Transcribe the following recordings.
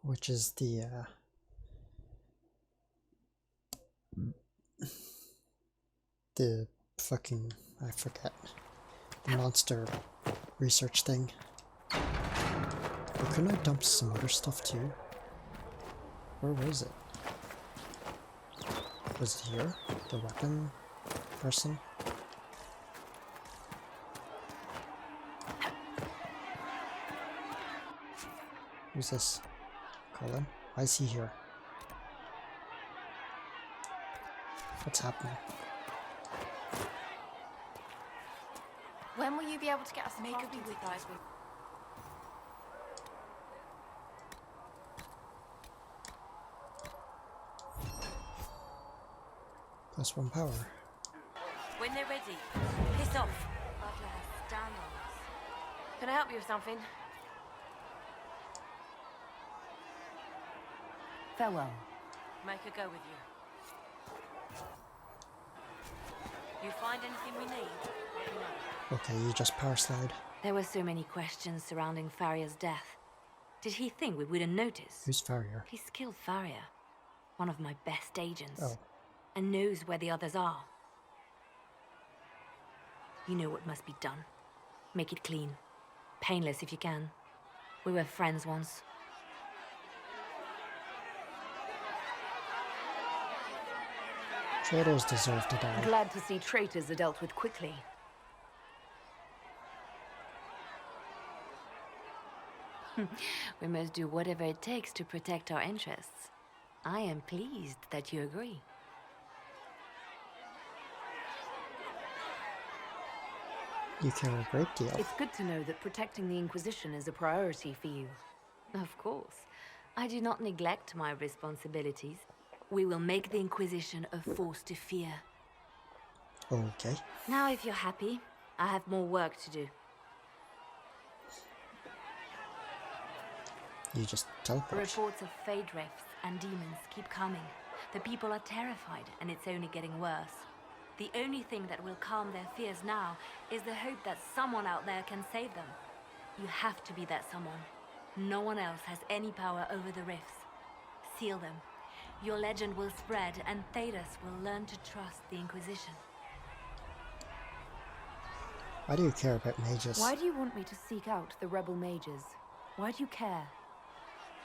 which is the fucking, I forget, the monster research thing. But couldn't I dump some other stuff too? Where was it? Was it here? The weapon person? Who's this? Colin? Why is he here? What's happening? When will you be able to get us Make a deal with guys with +1 power. when they're ready. Piss off. Butler has stand on us. Can I help you with something? Farewell. Make her go with you. You find anything we need? Let me know. Okay, you just power slide. There were so many questions surrounding Farrier's death. Did he think we wouldn't notice? Who's Farrier? He's killed Farrier, one of my best agents, Oh. and knows where the others are. You know what must be done. Make it clean. Painless if you can. We were friends once. Traitors deserve to die. Glad to see traitors are dealt with quickly. We must do whatever it takes to protect our interests. I am pleased that you agree. You care a great deal. It's good to know that protecting the Inquisition is a priority for you. Of course. I do not neglect my responsibilities. We will make the Inquisition a force to fear. Okay. Now, if you're happy, I have more work to do. You just teleport. Reports of fade rifts and demons keep coming. The people are terrified, and it's only getting worse. The only thing that will calm their fears now is the hope that someone out there can save them. You have to be that someone. No one else has any power over the rifts. Seal them. Your legend will spread, and Thedas will learn to trust the Inquisition. Why do you care about mages? Why do you want me to seek out the rebel mages? Why do you care?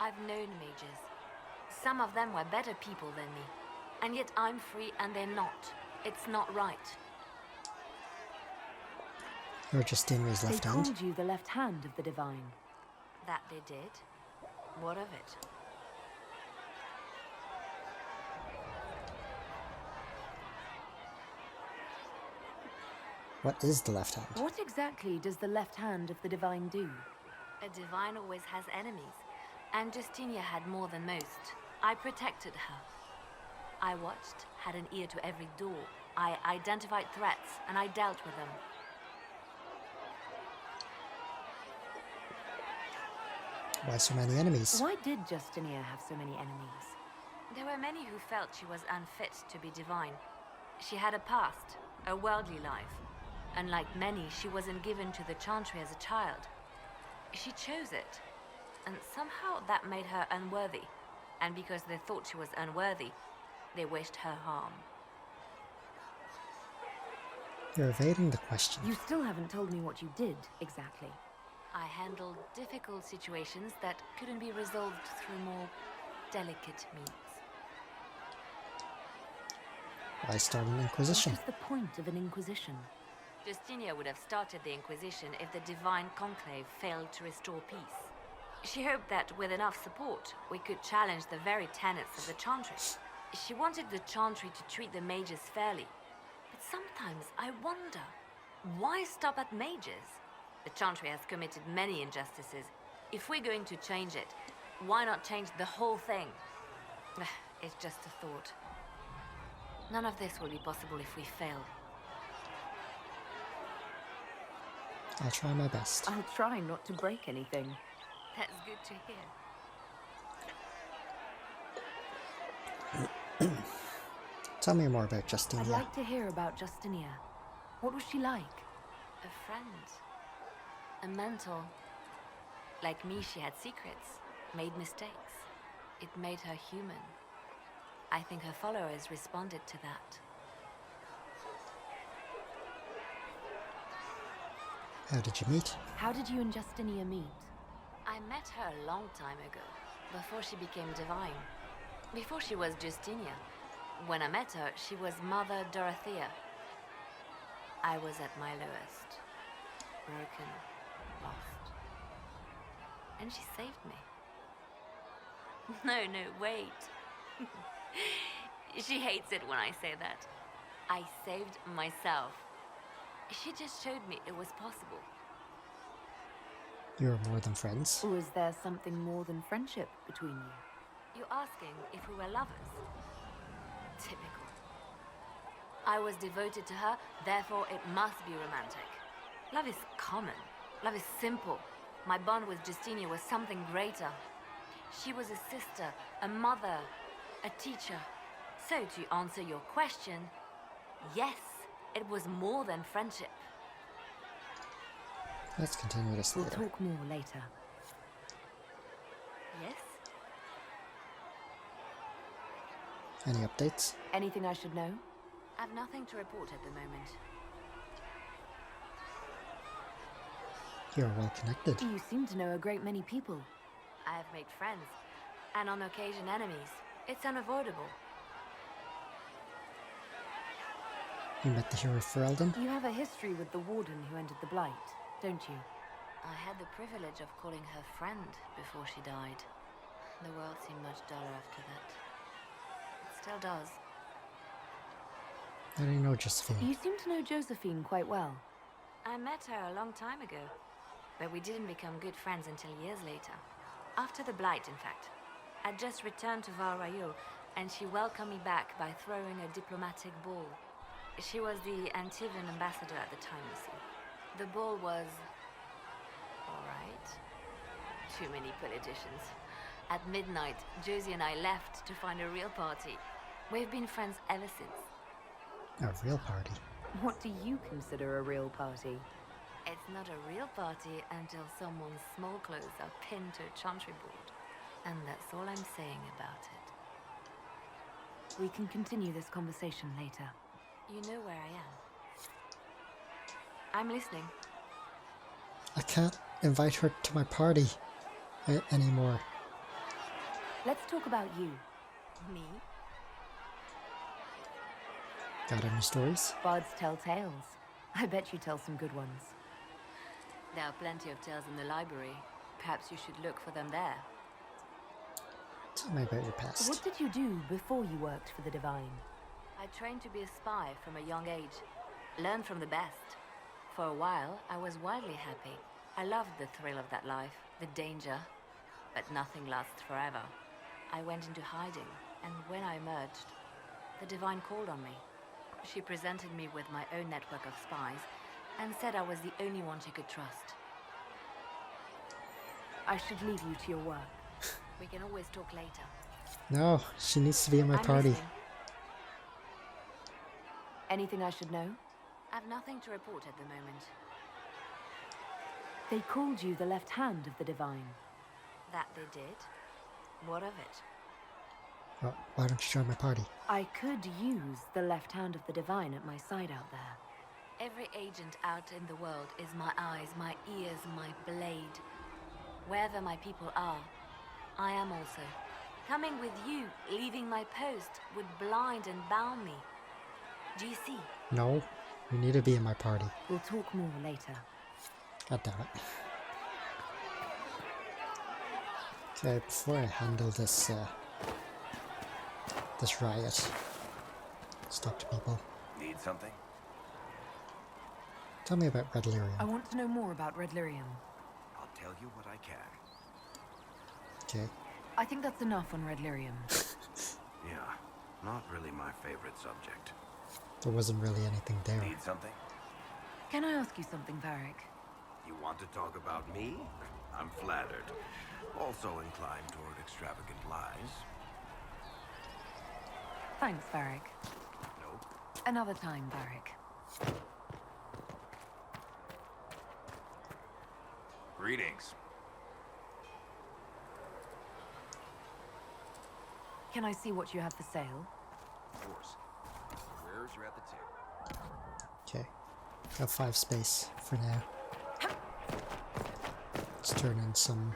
I've known mages. Some of them were better people than me. And yet I'm free and they're not. It's not right. You're Justinia's left They hand. called you the left hand of the Divine. That they did? What of it? What is the left hand? What exactly does the left hand of the Divine do? A divine always has enemies, and Justinia had more than most. I protected her. I watched, had an ear to every door. I identified threats, and I dealt with them. Why so many enemies? Why did Justinia have so many enemies? There were many who felt she was unfit to be divine. She had a past, a worldly life. Unlike many, she wasn't given to the Chantry as a child. She chose it, and somehow that made her unworthy. And because they thought she was unworthy, they wished her harm. You're evading the question. You still haven't told me what you did, exactly. I handled difficult situations that couldn't be resolved through more delicate means. Why start an What Inquisition? is the point of an Inquisition? Justinia would have started the Inquisition if the Divine Conclave failed to restore peace. She hoped that with enough support, we could challenge the very tenets of the Chantry. She wanted the Chantry to treat the mages fairly. But sometimes I wonder, why stop at mages? The Chantry has committed many injustices. If we're going to change it, why not change the whole thing? It's just a thought. None of this will be possible if we fail. I'll try my best. I'll try not to break anything. That's good to hear. Tell me more about I'd Justinia. like to hear about Justinia. What was she like? A friend. A mentor. Like me, she had secrets, made mistakes. It made her human. I think her followers responded to that. How did you meet? How did you and Justinia meet? I met her a long time ago, before she became divine. Before she was Justinia. When I met her, she was Mother Dorothea. I was at my lowest. Broken, lost. And she saved me. No, wait. She hates it when I say that. I saved myself. She just showed me it was possible. You're more than friends. Or is there something more than friendship between you? You're asking if we were lovers? Typical. I was devoted to her, therefore it must be romantic. Love is common. Love is simple. My bond with Justinia was something greater. She was a sister, a mother, a teacher. So to answer your question, yes, it was more than friendship. Let's continue this We'll later. talk more later. Yes? Any updates? Anything I should know? I've nothing to report at the moment. You're well connected. You seem to know a great many people. I have made friends, and on occasion enemies. It's unavoidable. You met the hero Ferelden? You have a history with the warden who ended the Blight, don't you? I had the privilege of calling her friend before she died. The world seemed much duller after that. It still does. How do you know Josephine? You seem to know Josephine quite well. I met her a long time ago, but we didn't become good friends until years later. After the Blight, in fact. I'd just returned to Val Royeaux, and she welcomed me back by throwing a diplomatic ball. She was the Antivan ambassador at the time, you see. The ball was... alright. Too many politicians. At midnight, Josie and I left to find a real party. We've been friends ever since. A real party. What do you consider a real party? It's not a real party until someone's small clothes are pinned to a chantry board. And that's all I'm saying about it. We can continue this conversation later. You know where I am. I'm listening. I can't invite her to my party anymore. Let's talk about you. Me? Got any stories? Bards tell tales. I bet you tell some good ones. There are plenty of tales in the library. Perhaps you should look for them there. Tell me about your past. What did you do before you worked for the Divine? I trained to be a spy from a young age. Learned from the best. For a while, I was wildly happy. I loved the thrill of that life, the danger. But nothing lasts forever. I went into hiding, and when I emerged, the Divine called on me. She presented me with my own network of spies, and said I was the only one she could trust. I should leave you to your work. We can always talk later. No, she needs to be in my I'm party. listening. Anything I should know? I've nothing to report at the moment. They called you the left hand of the Divine. That they did. What of it? Well, why don't you join my party? I could use the left hand of the Divine at my side out there. Every agent out in the world is my eyes, my ears, my blade. Wherever my people are, I am also. Coming with you, leaving my post, would blind and bound me. Do you see? No, you need to be in my party. We'll talk more later. God damn it. Okay, before I handle this, this riot, let's talk to people. Need something? Tell me about Red I Lyrium. want to know more about Red Lyrium. I'll tell you what I can. Okay. I think that's enough on Red Lyrium. Yeah, not really my favorite subject. There wasn't really anything there. Need something? Can I ask you something, Varric? You want to talk about me? I'm flattered. Also inclined toward extravagant lies. Thanks, Varric. Nope. Another time, Varric. Greetings. Can I see what you have for sale? Of course. Wares are at the table. Okay. Got 5 space for now. Let's turn in some...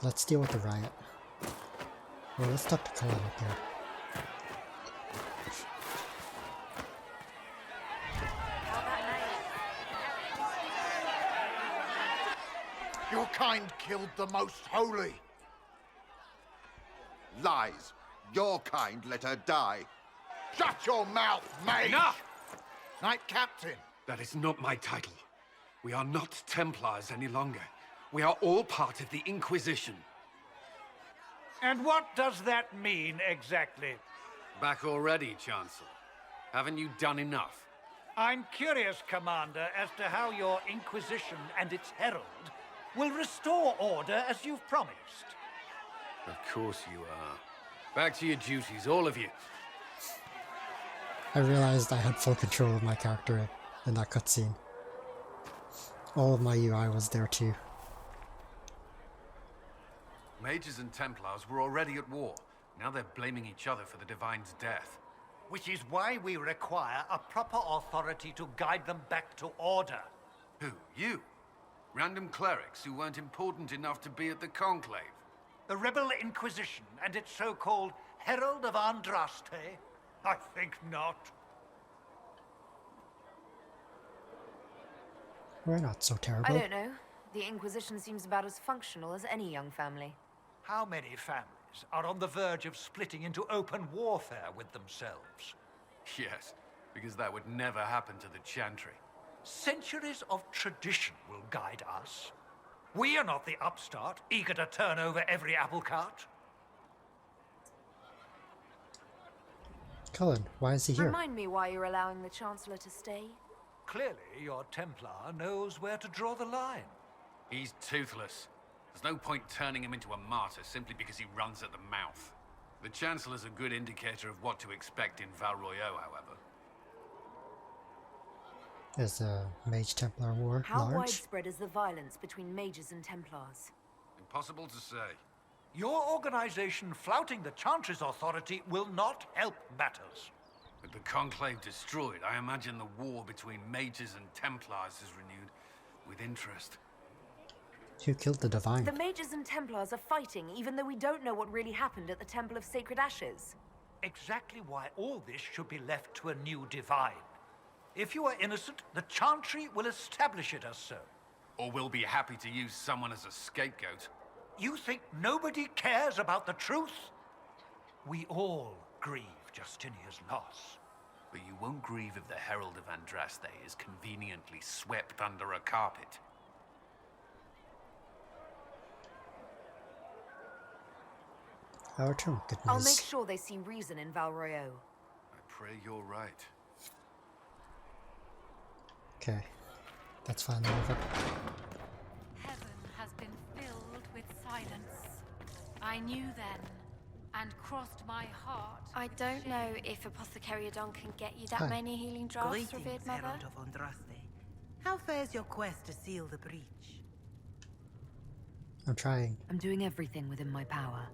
Let's deal with the riot. Well, let's talk to Cullen up here. Your kind killed the most holy. Lies. Your kind let her die. Shut your mouth, mate! Enough! Knight Captain. That is not my title. We are not Templars any longer. We are all part of the Inquisition. And what does that mean exactly? Back already, Chancellor. Haven't you done enough? I'm curious, Commander, as to how your Inquisition and its herald will restore order as you've promised. Of course you are. Back to your duties, all of you. I realized I had full control of my character in that cutscene. All of my UI was there too. Mages and Templars were already at war. Now they're blaming each other for the Divine's death. Which is why we require a proper authority to guide them back to order. Who? You? Random clerics who weren't important enough to be at the Conclave? The Rebel Inquisition and its so-called Herald of Andraste? I think not. We're not so terrible. I don't know. The Inquisition seems about as functional as any young family. How many families are on the verge of splitting into open warfare with themselves? Yes, because that would never happen to the Chantry. Centuries of tradition will guide us. We are not the upstart, eager to turn over every apple cart. Cullen, why is he here? Remind me why you're allowing the Chancellor to stay. Clearly, your Templar knows where to draw the line. He's toothless. There's no point turning him into a martyr simply because he runs at the mouth. The Chancellor's a good indicator of what to expect in Val Royeaux, however. Is the Mage-Templar War How large? widespread is the violence between mages and Templars? Impossible to say. Your organization flouting the Chantry's authority will not help matters. With the Conclave destroyed, I imagine the war between mages and Templars is renewed with interest. Who killed the Divine? The mages and Templars are fighting, even though we don't know what really happened at the Temple of Sacred Ashes. Exactly why all this should be left to a new divine. If you are innocent, the Chantry will establish it as so. Or we'll be happy to use someone as a scapegoat. You think nobody cares about the truth? We all grieve Justinia's loss. But you won't grieve if the Herald of Andraste is conveniently swept under a carpet. Our turn, goodness. I'll make sure they see reason in Val Royeaux. I pray you're right. Okay, that's finally over. Heaven has been filled with silence. I knew then, and crossed my heart. I don't know if Apothecary Adon can get you that Hi. many healing drafts, Greetings, revered mother. Herald of Andraste. How fares your quest to seal the breach? I'm trying. I'm doing everything within my power.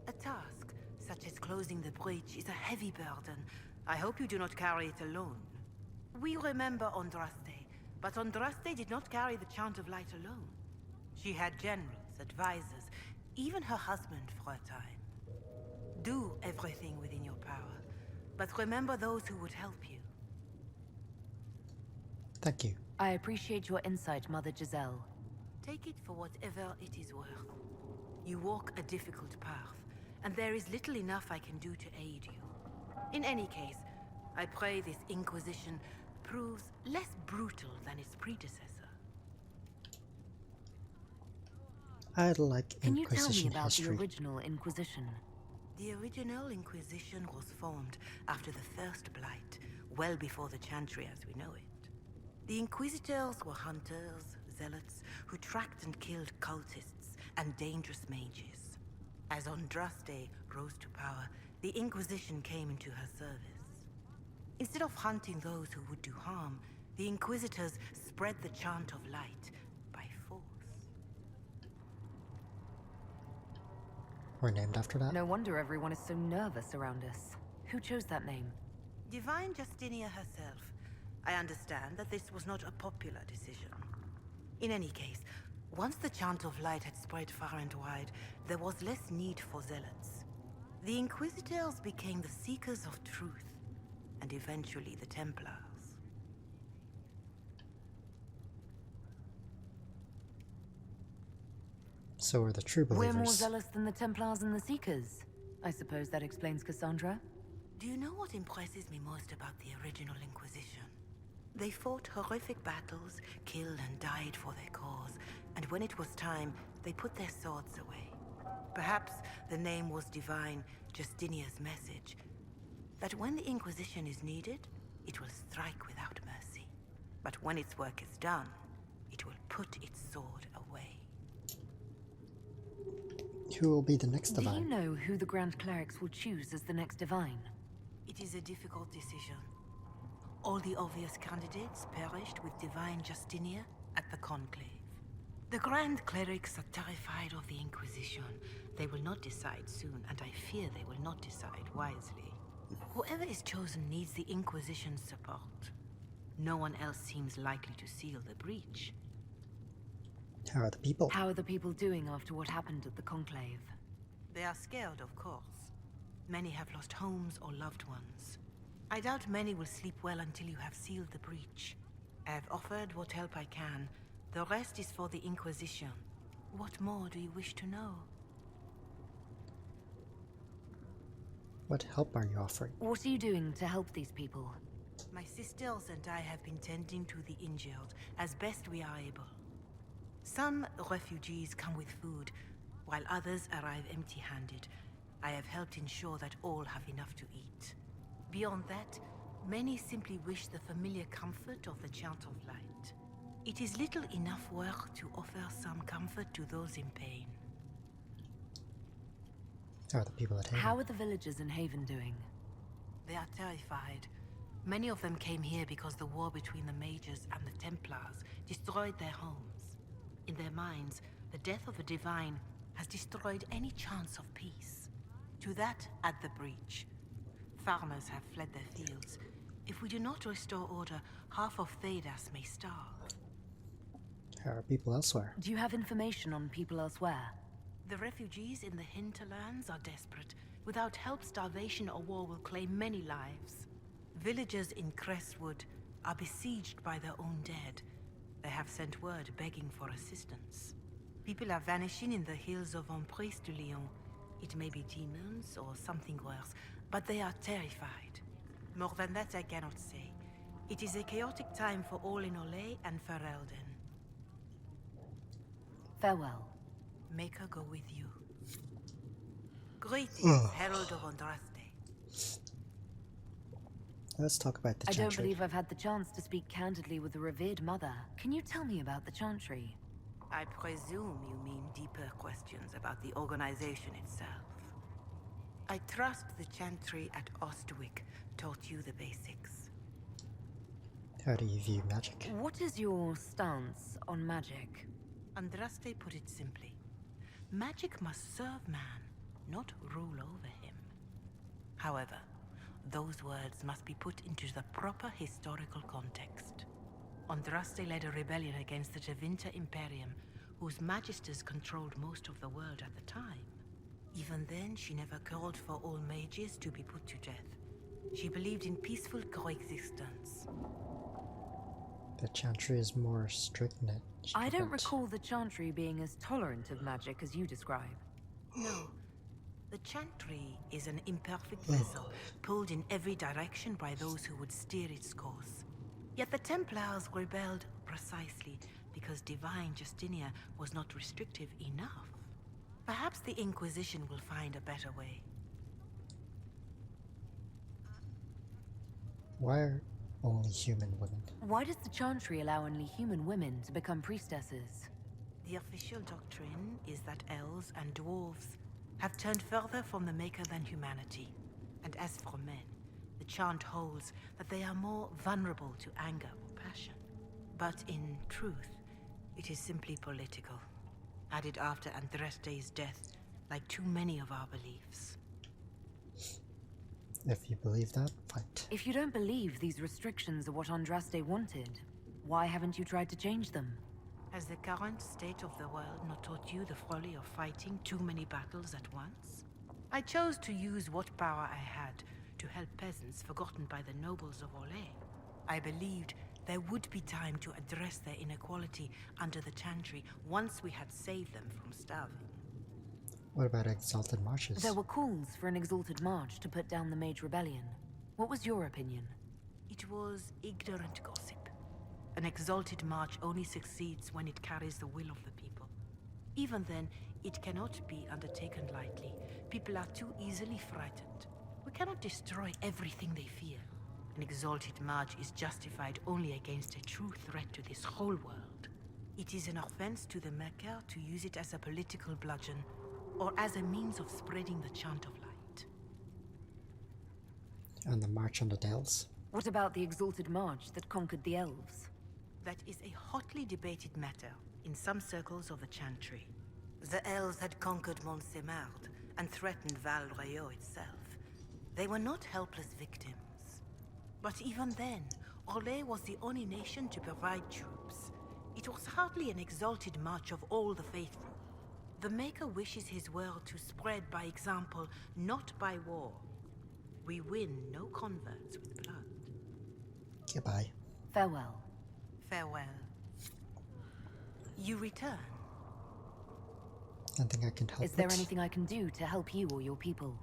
A task such as closing the breach is a heavy burden. I hope you do not carry it alone. We remember Andraste, but Andraste did not carry the Chant of Light alone. She had generals, advisors, even her husband for a time. Do everything within your power, but remember those who would help you. Thank you. I appreciate your insight, Mother Giselle. Take it for whatever it is worth. You walk a difficult path, and there is little enough I can do to aid you. In any case, I pray this Inquisition proves less brutal than its predecessor. I like Can you tell me Inquisition about history. the original Inquisition? The original Inquisition was formed after the First Blight, well before the Chantry as we know it. The Inquisitors were hunters, zealots, who tracked and killed cultists and dangerous mages. As Andraste rose to power, the Inquisition came into her service. Instead of hunting those who would do harm, the Inquisitors spread the Chant of Light by force. We're named after that? No wonder everyone is so nervous around us. Who chose that name? Divine Justinia herself. I understand that this was not a popular decision. In any case, once the chant of light had spread far and wide, there was less need for zealots. The Inquisitors became the seekers of truth, and eventually the Templars. So are the true believers. We're more zealous than the Templars and the Seekers. I suppose that explains Cassandra. Do you know what impresses me most about the original Inquisition? They fought horrific battles, killed and died for their cause, and when it was time, they put their swords away. Perhaps the name was divine, Justinia's message, that when the Inquisition is needed, it will strike without mercy. But when its work is done, it will put its sword away. Who will be the next Do divine? you know who the Grand Clerics will choose as the next divine? It is a difficult decision. All the obvious candidates perished with divine Justinia at the Conclave. The Grand Clerics are terrified of the Inquisition. They will not decide soon, and I fear they will not decide wisely. Whoever is chosen needs the Inquisition's support. No one else seems likely to seal the breach. How are the people? How are the people doing after what happened at the Conclave? They are scared, of course. Many have lost homes or loved ones. I doubt many will sleep well until you have sealed the breach. I have offered what help I can. The rest is for the Inquisition. What more do you wish to know? What help are you offering? What are you doing to help these people? My sisters and I have been tending to the injured as best we are able. Some refugees come with food, while others arrive empty-handed. I have helped ensure that all have enough to eat. Beyond that, many simply wish the familiar comfort of the Chant of Light. It is little enough work to offer some comfort to those in pain. How are the people at Haven? How are the villagers in Haven doing? They are terrified. Many of them came here because the war between the Mages and the Templars destroyed their homes. In their minds, the death of a divine has destroyed any chance of peace. To that, add the breach. Farmers have fled their fields. If we do not restore order, half of Thedas may starve. How are people elsewhere? Do you have information on people elsewhere? The refugees in the hinterlands are desperate. Without help, starvation or war will claim many lives. Villagers in Crestwood are besieged by their own dead. They have sent word begging for assistance. People are vanishing in the hills of Emprise de Lyon. It may be demons or something worse, but they are terrified. More than that I cannot say. It is a chaotic time for all in Olay and Ferelden. Farewell. Make her go with you. Greetings, Herald of Andraste. Let's talk about the I don't Chantry. believe I've had the chance to speak candidly with the revered mother. Can you tell me about the Chantry? I presume you mean deeper questions about the organization itself. I trust the Chantry at Ostwick taught you the basics. How do you view magic? What is your stance on magic? Andraste put it simply. Magic must serve man, not rule over him. However, those words must be put into the proper historical context. Andraste led a rebellion against the Tevinter Imperium, whose magisters controlled most of the world at the time. Even then, she never called for all mages to be put to death. She believed in peaceful coexistence. The Chantry is more stringent. I don't recall the Chantry being as tolerant of magic as you describe. No. The Chantry is an imperfect vessel, pulled in every direction by those who would steer its course. Yet the Templars rebelled precisely because divine Justinia was not restrictive enough. Perhaps the Inquisition will find a better way. Why are only human women? Why does the Chantry allow only human women to become priestesses? The official doctrine is that elves and dwarves have turned further from the Maker than humanity. And as for men, the chant holds that they are more vulnerable to anger or passion. But in truth, it is simply political. Added after Andraste's death, like too many of our beliefs. If you believe that, fight. If you don't believe these restrictions are what Andraste wanted, why haven't you tried to change them? Has the current state of the world not taught you the folly of fighting too many battles at once? I chose to use what power I had to help peasants forgotten by the nobles of Orlais. I believed there would be time to address their inequality under the Chantry once we had saved them from starving. What about exalted marches? There were calls for an exalted march to put down the Mage Rebellion. What was your opinion? It was ignorant gossip. An exalted march only succeeds when it carries the will of the people. Even then, it cannot be undertaken lightly. People are too easily frightened. We cannot destroy everything they fear. An exalted march is justified only against a true threat to this whole world. It is an offense to the Maker to use it as a political bludgeon, or as a means of spreading the chant of light. And the march on the Dells? What about the exalted march that conquered the elves? That is a hotly debated matter in some circles of the Chantry. The elves had conquered Montsemard and threatened Val Royeaux itself. They were not helpless victims. But even then, Orlais was the only nation to provide troops. It was hardly an exalted march of all the faithful. The Maker wishes his world to spread by example, not by war. We win no converts with blood. Goodbye. Farewell. Farewell. You return. Anything I can help Is there with? anything I can do to help you or your people?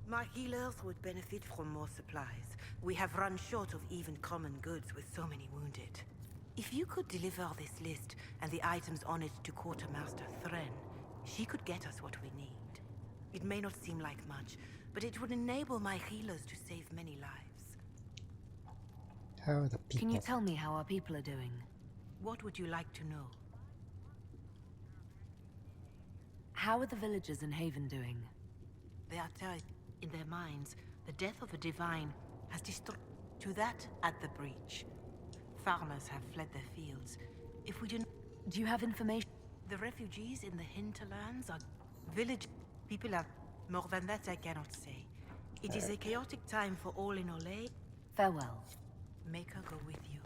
My healers would benefit from more supplies. We have run short of even common goods with so many wounded. If you could deliver this list and the items on it to Quartermaster Thren, she could get us what we need. It may not seem like much, but it would enable my healers to save many lives. How are the people? Can you tell me how our people are doing? What would you like to know? How are the villagers in Haven doing? They are tied in their minds. The death of a divine has destroyed to that at the breach. Farmers have fled their fields. If we do not... Do you have information? The refugees in the hinterlands are village people are more than that I cannot say. It is a chaotic time for all in Orlais. Farewell. Maker go with you.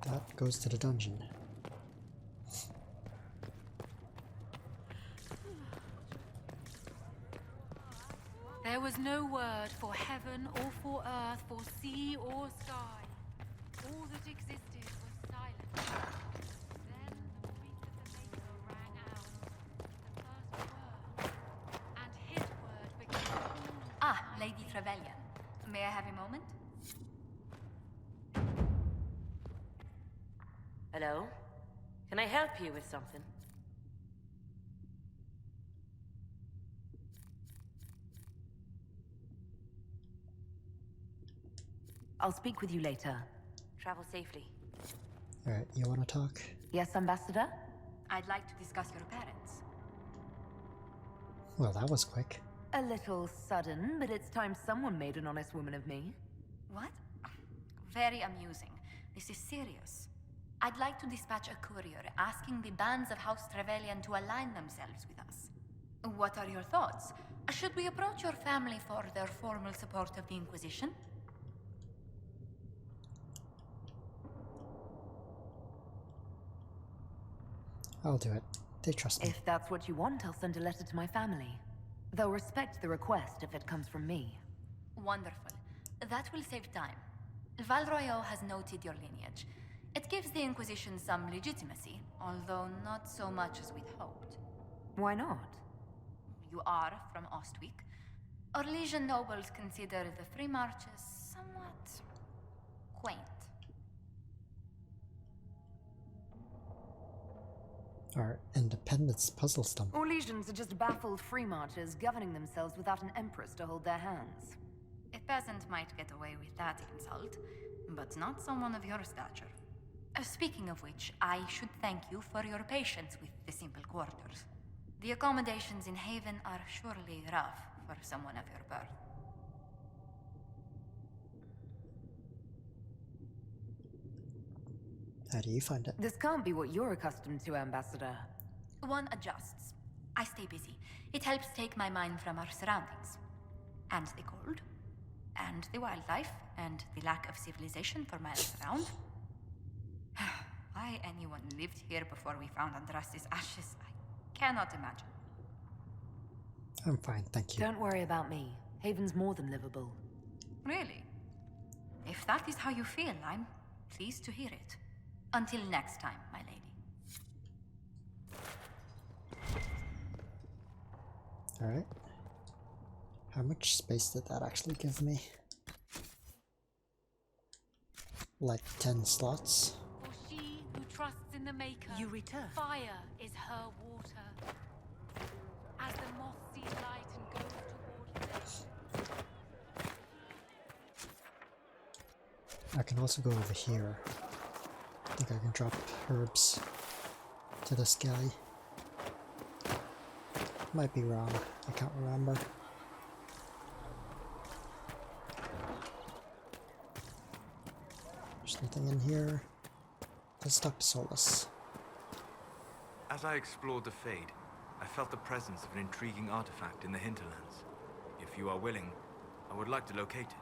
That goes to the dungeon. There was no word for heaven or for earth, for sea or sky. All that existed was silence. Then the voice of the Maker rang out. The first word. And his word became... Ah, Lady Trevelyan. May I have a moment? Hello? Can I help you with something? I'll speak with you later. Travel safely. Alright, you wanna talk? Yes, Ambassador? I'd like to discuss your parents. Well, that was quick. A little sudden, but it's time someone made an honest woman of me. What? Very amusing. This is serious. I'd like to dispatch a courier asking the bands of House Trevelyan to align themselves with us. What are your thoughts? Should we approach your family for their formal support of the Inquisition? I'll do it. They trust me. If that's what you want, I'll send a letter to my family. They'll respect the request if it comes from me. Wonderful. That will save time. Val Royeaux has noted your lineage. It gives the Inquisition some legitimacy, although not so much as we'd hoped. Why not? You are from Ostwick. Orlesian nobles consider the free marches somewhat quaint. Our independence puzzle stump. Orlesians are just baffled free marchers governing themselves without an empress to hold their hands. A peasant might get away with that insult, but not someone of your stature. Speaking of which, I should thank you for your patience with the simple quarters. The accommodations in Haven are surely rough for someone of your birth. How do you find it? This can't be what you're accustomed to, Ambassador. One adjusts. I stay busy. It helps take my mind from our surroundings. And the cold. And the wildlife. And the lack of civilization for miles around. Why anyone lived here before we found Andraste's ashes, I cannot imagine. I'm fine, thank you. Don't worry about me. Haven's more than livable. Really? If that is how you feel, I'm pleased to hear it. Until next time, my lady. Alright. How much space did that actually give me? Like 10 slots? For she who trusts in the Maker, You return. fire is her water. As the moth sees light and goes toward death. I can also go over here. I think I can drop herbs to this guy. Might be wrong. I can't remember. There's nothing in here. Let's talk to Solus. As I explored the Fade, I felt the presence of an intriguing artifact in the hinterlands. If you are willing, I would like to locate it.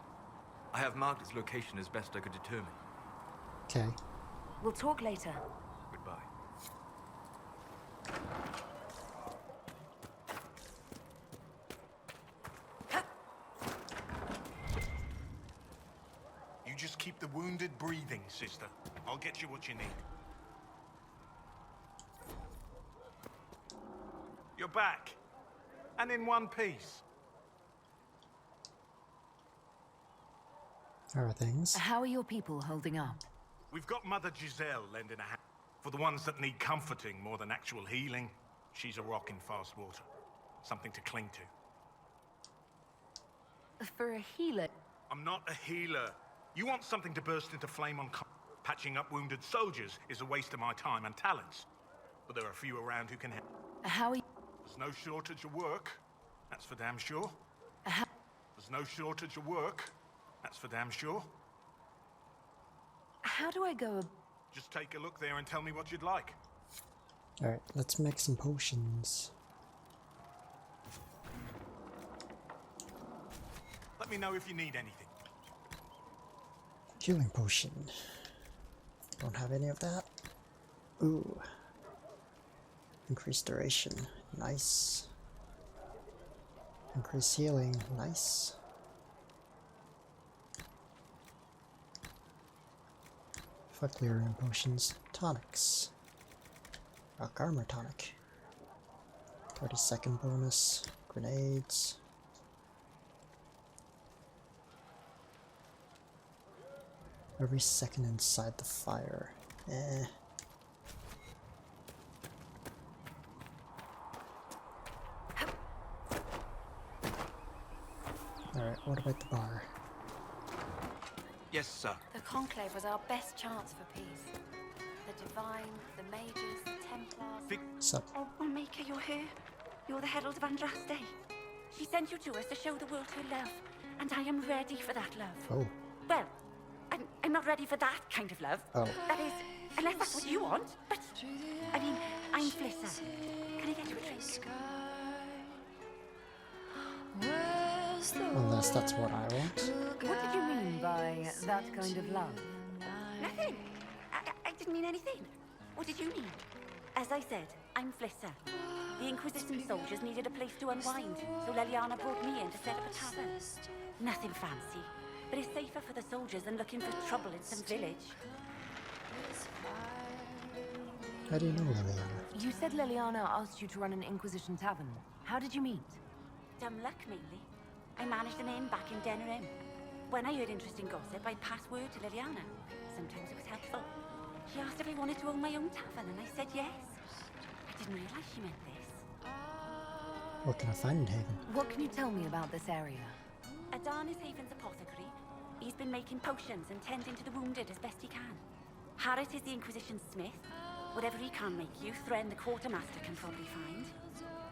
I have marked its location as best I could determine. Okay. We'll talk later. Goodbye. You just keep the wounded breathing, sister. I'll get you what you need. You're back. And in one piece. How are things? How are your people holding up? We've got Mother Giselle lending a hand. For the ones that need comforting more than actual healing, she's a rock in fast water. Something to cling to. For a healer... I'm not a healer. You want something to burst into flame on patching up wounded soldiers is a waste of my time and talents. But there are a few around who can help. How are you... There's no shortage of work. That's for damn sure. How... There's no shortage of work. That's for damn sure. How do I go... Just take a look there and tell me what you'd like. Alright, let's make some potions. Let me know if you need anything. Healing potion. Don't have any of that. Ooh. Increased duration. Nice. Increased healing. Nice. Fuck Lyrium potions. Tonics. Rock armor tonic. 30-second bonus. Grenades. Every second inside the fire. Eh. Alright, what about the bar? Yes, sir. The Conclave was our best chance for peace. The Divine, the Mages, the Templars... Sup? Oh, Maker, you're here. You're the Herald of Andraste. She sent you to us to show the world her love, and I am ready for that love. Oh. Well, I'm not ready for that kind of love. Oh. That is, unless that's what you want. But, I mean, I'm Flissa. Can I get you a drink? Unless that's what I want. What did you mean by that kind of love? Nothing. I didn't mean anything. What did you mean? As I said, I'm Flissa. The Inquisition soldiers needed a place to unwind, so Leliana brought me in to set up a tavern. Nothing fancy, but it's safer for the soldiers than looking for trouble in some village. How do you know Leliana? You said Leliana asked you to run an Inquisition tavern. How did you meet? Dumb luck, mainly. I managed an inn back in Denerim. When I heard interesting gossip, I'd pass word to Leliana. Sometimes it was helpful. She asked if I wanted to own my own tavern, and I said yes. I didn't realize she meant this. What can I find in Haven? What can you tell me about this area? Adan is Haven's apothecary. He's been making potions and tending to the wounded as best he can. Harris is the Inquisition smith. Whatever he can make you, Thren the quartermaster can probably find.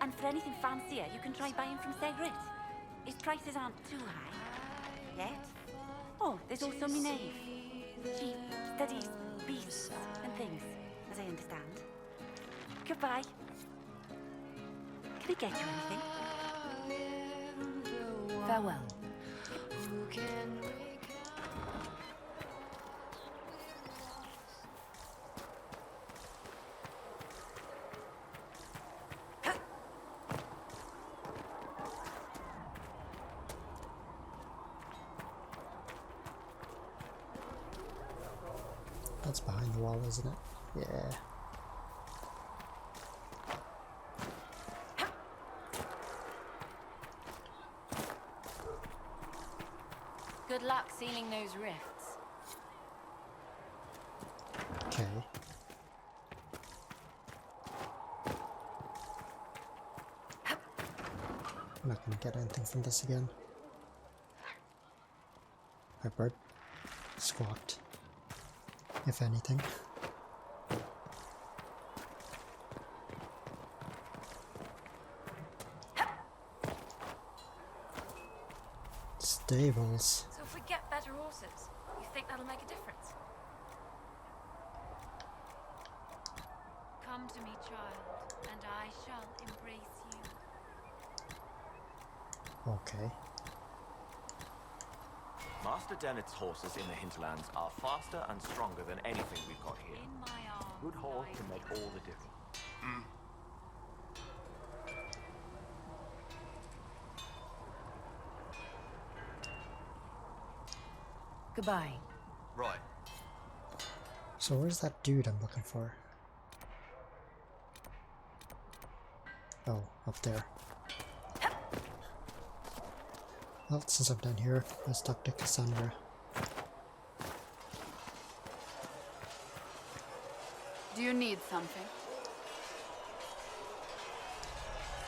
And for anything fancier, you can try buying from Segrit. His prices aren't too high. Yet. Oh, there's also Minave. She studies beasts and things, as I understand. Goodbye. they get you anything? Farewell. That's behind the wall, isn't it? Yeah. Good luck sealing those rifts. Okay. I'm not gonna get anything from this again. My bird squawked, if anything. Stables. So if we get better horses, you think that'll make a difference? Come to me, child, and I shall embrace you. Okay. Master Dennett's horses in the hinterlands are faster and stronger than anything we've got here. In my arms. Good horse can make all the difference. Goodbye. Right. So where's that dude I'm looking for? Oh, up there. Well, since I'm done here, let's talk to Cassandra. Do you need something?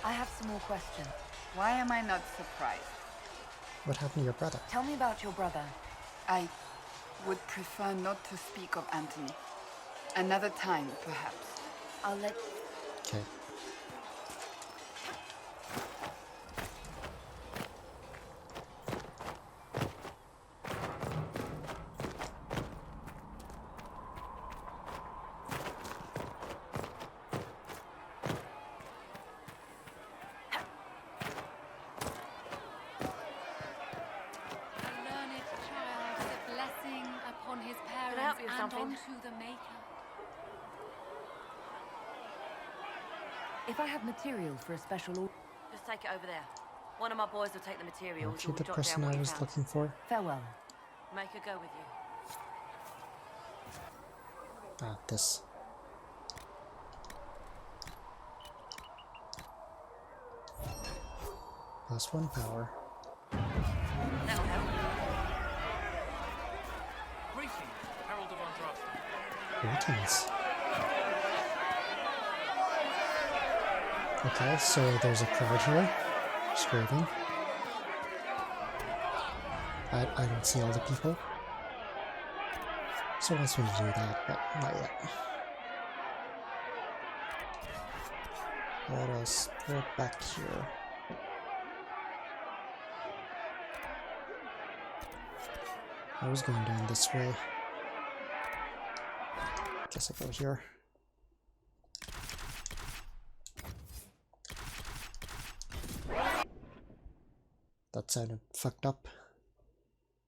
I have some more questions. Why am I not surprised? What happened to your brother? Tell me about your brother. I would prefer not to speak of Anthony. Another time, perhaps. I'll let... Okay. If I have material for a special order... Just take it over there. One of my boys will take the materials. Aren't you the person I was looking for? Farewell. Make her go with you. Ah, this. +1 power. That'll help. Greetings, Herald of Andraste. Greetings. Okay, so there's a crowd here, screaming. I don't see all the people. So it wants me to do that, but not yet. Let us go back here. I was going down this way. Guess I go here. That sounded fucked up.